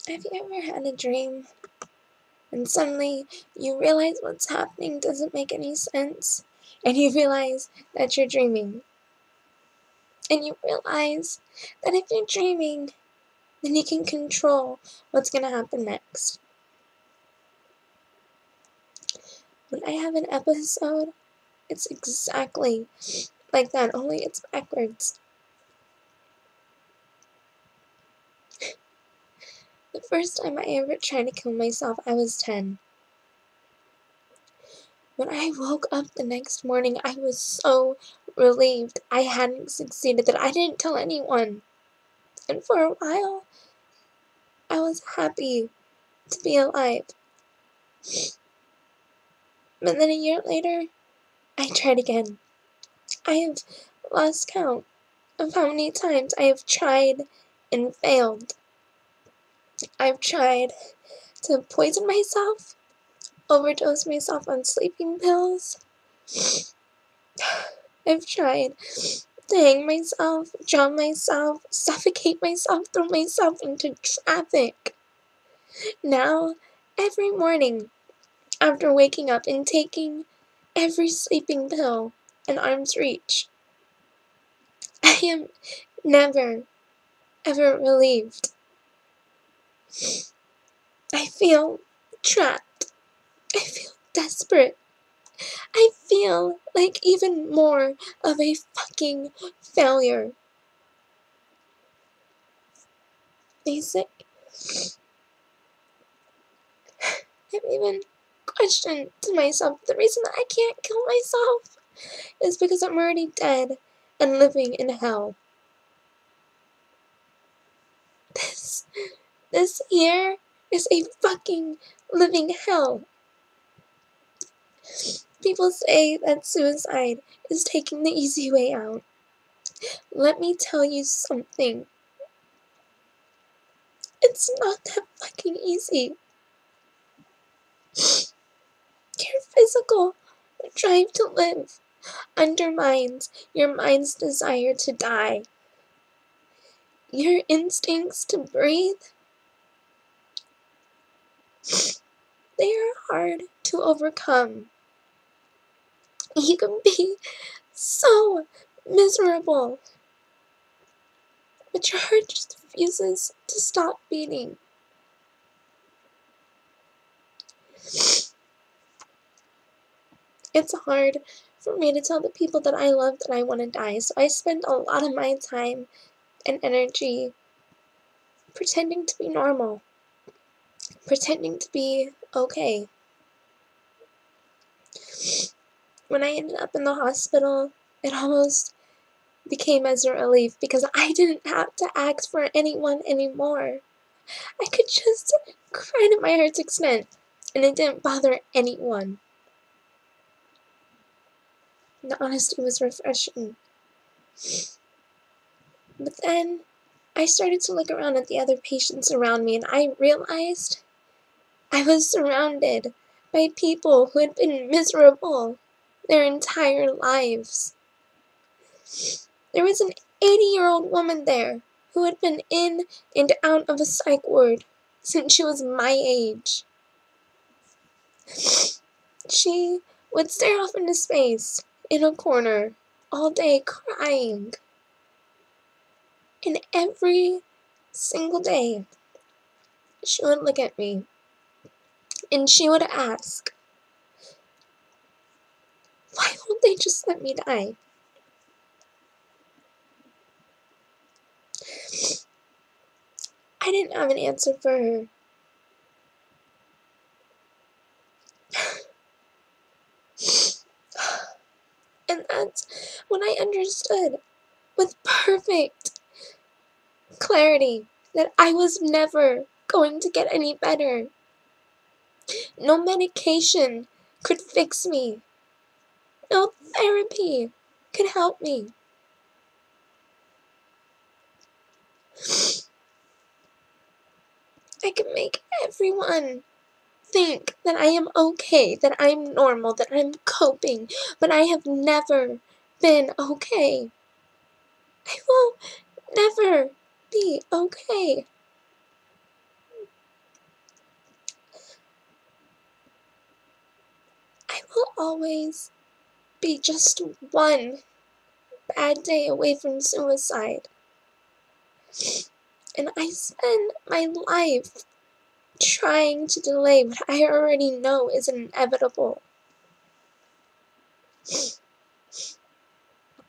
Have you ever had a dream and suddenly you realize what's happening doesn't make any sense, and you realize that you're dreaming? And you realize that if you're dreaming, then you can control what's going to happen next. When I have an episode, it's exactly like that, only it's backwards. The first time I ever tried to kill myself, I was 10. When I woke up the next morning, I was so relieved I hadn't succeeded that I didn't tell anyone. And for a while, I was happy to be alive. But then a year later, I tried again. I have lost count of how many times I have tried and failed. I've tried to poison myself, overdose myself on sleeping pills. I've tried to hang myself, drown myself, suffocate myself, throw myself into traffic. Now, every morning, after waking up and taking every sleeping pill in arm's reach, I am never, ever relieved. I feel trapped. I feel desperate. I feel like even more of a fucking failure. They say, I've even questioned to myself, the reason that I can't kill myself is because I'm already dead and living in hell. This here is a fucking living hell. People say that suicide is taking the easy way out. Let me tell you something. It's not that fucking easy. Your physical drive to live undermines your mind's desire to die. Your instincts to breathe, they are hard to overcome. You can be so miserable, but your heart just refuses to stop beating. It's hard for me to tell the people that I love that I want to die, so I spend a lot of my time and energy pretending to be normal, pretending to be okay. When I ended up in the hospital, it almost became as a relief because I didn't have to ask for anyone anymore. I could just cry to my heart's extent, and it didn't bother anyone. The honesty was refreshing. But then I started to look around at the other patients around me, and I realized I was surrounded by people who had been miserable their entire lives. There was an 80-year-old woman there who had been in and out of a psych ward since she was my age. She would stare off into space in a corner all day crying. And every single day, she would look at me and she would ask, why won't they just let me die? I didn't have an answer for her. And that's when I understood with perfect clarity that I was never going to get any better. No medication could fix me. No therapy could help me. I could make everyone think that I am okay, that I'm normal, that I'm coping, but I have never been okay. I will never be okay. always be just one bad day away from suicide. And I spend my life trying to delay what I already know is inevitable.